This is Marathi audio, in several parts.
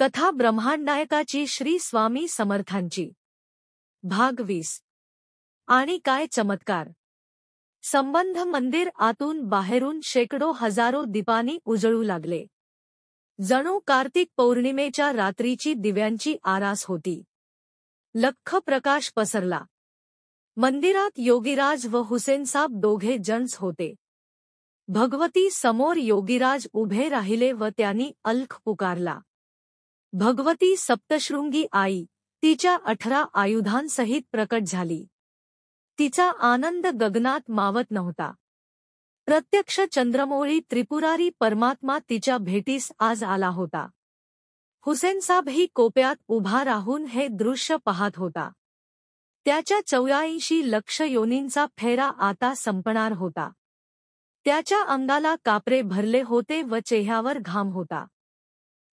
कथा ब्रह्मांडनायकाची श्री स्वामी समर्थांची भाग 20. आणि काय चमत्कार. संबंध मंदिर आतून बाहेरून शेकडो हजारो दीपांनी उजळू लागले. जणू कार्तिक पौर्णिमेच्या रात्रीची दिव्यांची आरास होती. लख्ख प्रकाश पसरला. मंदिरात योगीराज व हुसेनसाब दोघे जणच होते. भगवती समोर योगीराज उभे राहिले व त्यांनी अलख पुकारला. भगवती सप्तशृंगी आई तिच्या 18 आयुधांसहित प्रकट झाली. तिचा आनंद गगनात मावत नव्हता. प्रत्यक्ष चंद्रमौळी त्रिपुरारी परमात्मा तिच्या भेटीस आज आला होता. हुसेनसाबही कोप्यात उभा राहून हे दृश्य पाहत होता. त्याच्या 84 लक्ष योनींचा फेरा आता संपणार होता. त्याच्या अंगाला कापरे भरले होते व चेहऱ्यावर घाम होता.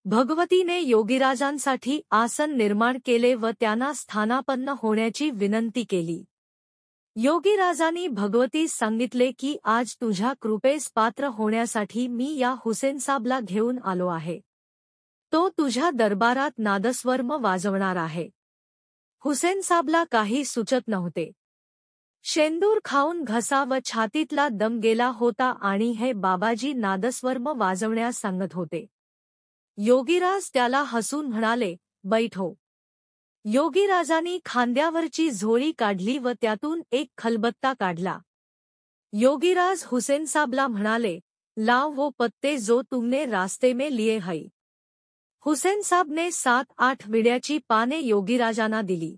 भगवतीने योगीराजांसाठी आसन निर्माण केले व त्यांना स्थानापन्न होण्याची विनंती केली. योगीराजांनी भगवतीस सांगितले की आज तुझ्या कृपेस पात्र होण्यासाठी मी या हुसेनसाबला घेऊन आलो आहे. तो तुझ्या दरबारात नादस्वर्म वाजवणार आहे. हुसेनसाबला काही सुचत नव्हते. शेंदूर खाऊन घसा व छातीतला दम गेला होता आणि हे बाबाजी नादस्वर्म वाजवण्यास सांगत होते. योगीराज त्याला हसून म्हणाले, बैठो. योगीराजांनी खांद्यावरची झोळी काढली व त्यातून एक खलबत्ता काढला. योगीराज हुसेनसाबला म्हणाले, लाव वो पत्ते जो तुमने रास्ते में लिए हैं. हुसेनसाबने 7-8 विड्याची पाने योगीराजांना दिली.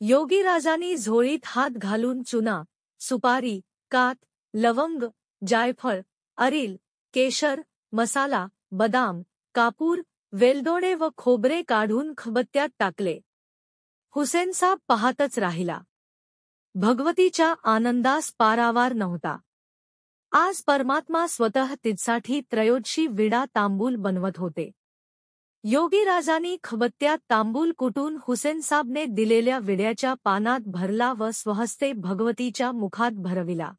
योगीराजांनी झोळीत हात घालून चुना, सुपारी, कात, लवंग, जायफळ, अरील, केशर, मसाला, बदाम, कापूर, वेलदोडे व खोबरे काढून खलबत्त्यात टाकले. हुसेनसाब पाहतच राहिला. भगवतीच्या आनंदास पारावार नव्हता. आज परमात्मा स्वतः तिच्यासाठी 83 विडा तांबूल बनवत होते. योगीराजांनी खलबत्त्यात तांबूल कुटून हुसेनसाबने दिलेल्या विड्याच्या पानात भरला व स्वहस्ते भगवतीच्या मुखात भरविला.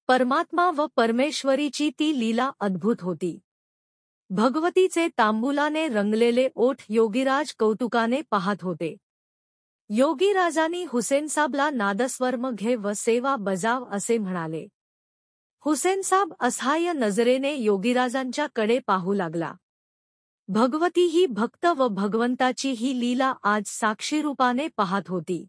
परमात्मा व परमेश्वरीची ती लीला अद्भुत होती. भगवतीचे तांबूलाने रंगलेले ओठ योगीराज कौतुकाने पाहत होते. योगीराजांनी हुसेनसाबला नादस्वर्म घे व सेवा बजाव असे म्हणाले. हुसेनसाब असहाय्य नजरेने योगीराजांच्या कडे पाहू लागला. भगवती ही भक्त व भगवंताची ही लीला आज साक्षीरूपाने पाहत होती.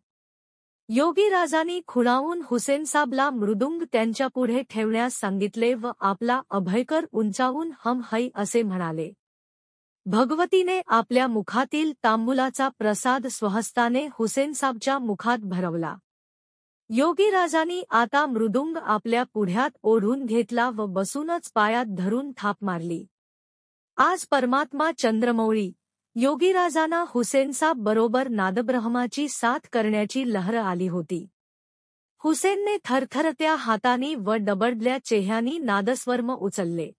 योगीराजांनी खुणावून हुसेनसाबला मृदुंग त्यांच्यापुढे ठेवण्यास सांगितले व आपला अभयकर उंचावून हम है असे म्हणाले. भगवतीने आपल्या मुखातील तांबूलाचा प्रसाद स्वहस्ताने हुसेनसाबच्या मुखात भरवला. योगीराजांनी आता मृदुंग आपल्या पुढ्यात ओढून घेतला व बसूनच पायात धरून थाप मारली. आज परमात्मा चंद्रमौळी योगीराजांना हुसेनसाब बरोबर नादब्रह्माची साथ करण्याची लहर आली होती. हुसेनने थरथरत्या हातांनी व डबडल्या चेहऱ्यानी नादस्वर्म उचलले.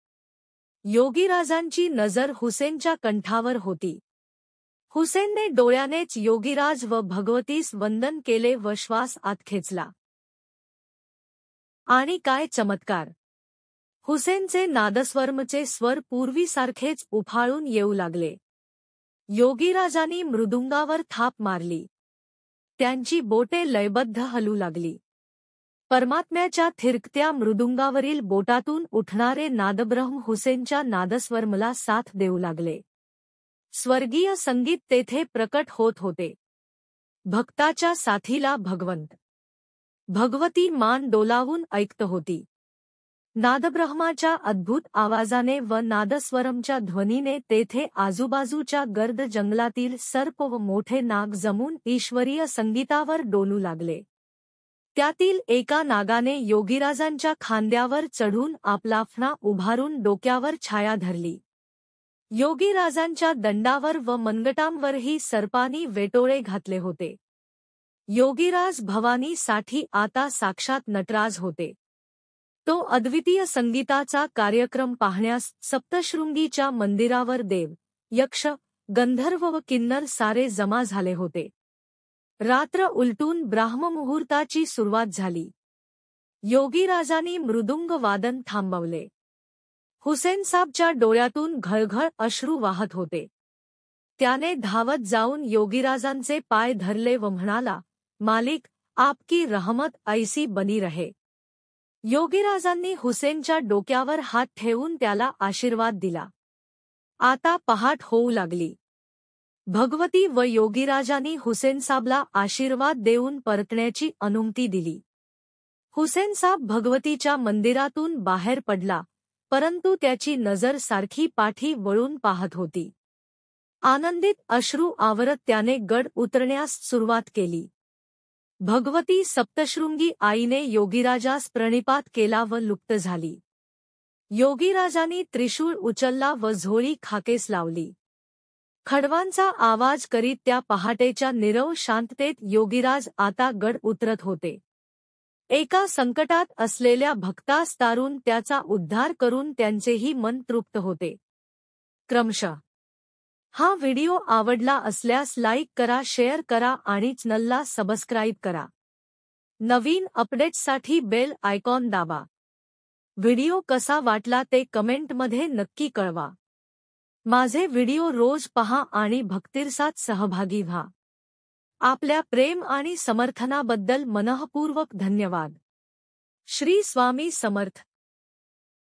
योगीराजांची नजर हुसेनच्या कंठावर होती. हुसेनने डोळ्यानेच योगीराज व भगवतीस वंदन केले व श्वास आत खेचला. आणि काय चमत्कार. हुसेनचे नादस्वर्मचे स्वर पूर्वीसारखेच उफाळून येऊ लागले. योगीराजांनी मृदुंगावर थाप मारली. त्यांची बोटे लयबद्ध हलू लागली. परमात्म्याच्या थिरकत्या मृदुंगावरील बोटातून उठणारे नादब्रह्म हुसेनच्या नादस्वर्मला साथ देऊ लागले. स्वर्गीय संगीत तेथे प्रकट होत होते. भक्ताच्या साथीला भगवंत. भगवती मान डोलावून ऐकत होती. नादब्रह्माच्या अद्भुत आवाजाने व नादस्वरमच्या ध्वनीने तेथे आजूबाजूच्या गर्द जंगलातील सर्प व मोठे नाग जमून ईश्वरीय संगीतावर डोलू लागले. त्यातील एका नागाने योगीराजांच्या खांद्यावर चढून आपला फणा उभारून डोक्यावर छाया धरली. योगीराजांच्या दंडावर व मनगटांवरही सर्पांनी वेटोळे घातले होते. योगीराज भवानी साठी आता साक्षात नटराज होते. तो अद्वितीय संगीताचा कार्यक्रम पाहण्यास सप्तशृंगीच्या मंदिरावर देव, यक्ष, गंधर्व व किन्नर सारे जमा झाले होते. रात्र उलटून ब्राह्ममुहूर्ताची सुरुवात झाली. योगीराजांनी मृदुंग वादन थांबवले. हुसेनसाबच्या डोळ्यातून घळघळ अश्रू वाहत होते. त्याने धावत जाऊन योगीराजांचे पाय धरले व म्हणाला, मालिक, आपकी रहमत ऐसी बनी रहे. योगीराजांनी हुसेनच्या डोक्यावर हात ठेवून त्याला आशीर्वाद दिला. आता पहाट होऊ लागली. भगवती व योगीराजांनी हुसेनसाबला आशीर्वाद देऊन परतण्याची अनुमती दिली. हुसेनसाब भगवतीच्या मंदिरातून बाहेर पडला, परंतु त्याची नजर सारखी पाठी वळून पाहत होती. आनंदित अश्रू आवरत त्याने गड उतरण्यास सुरुवात केली. भगवती सप्तशृंगी आईने योगीराजास प्रणिपात केला व लुप्त झाली. योगीराजांनी त्रिशूळ उचलला व झोळी खाकेस लावली. खडवांचा आवाज करीत त्या पहाटेच्या नीरव शांततेत योगीराज आता गड उतरत होते. एका संकटात असलेल्या भक्तास तारून त्याचा उद्धार करून त्यांचेही मन तृप्त होते. क्रमशः हा व्हिडिओ आवडला असल्यास लाईक करा, शेअर करा आणि चॅनलला सबस्क्राईब करा. नवीन अपडेट्ससाठी बेल आयकॉन दाबा. व्हिडिओ कसा वाटला ते कमेंटमध्ये नक्की कळवा. माझे व्हिडिओ रोज पहा आणि भक्तिरसात सहभागी व्हा. आपल्या प्रेम आणि समर्थनाबद्दल मनःपूर्वक धन्यवाद. श्री स्वामी समर्थ.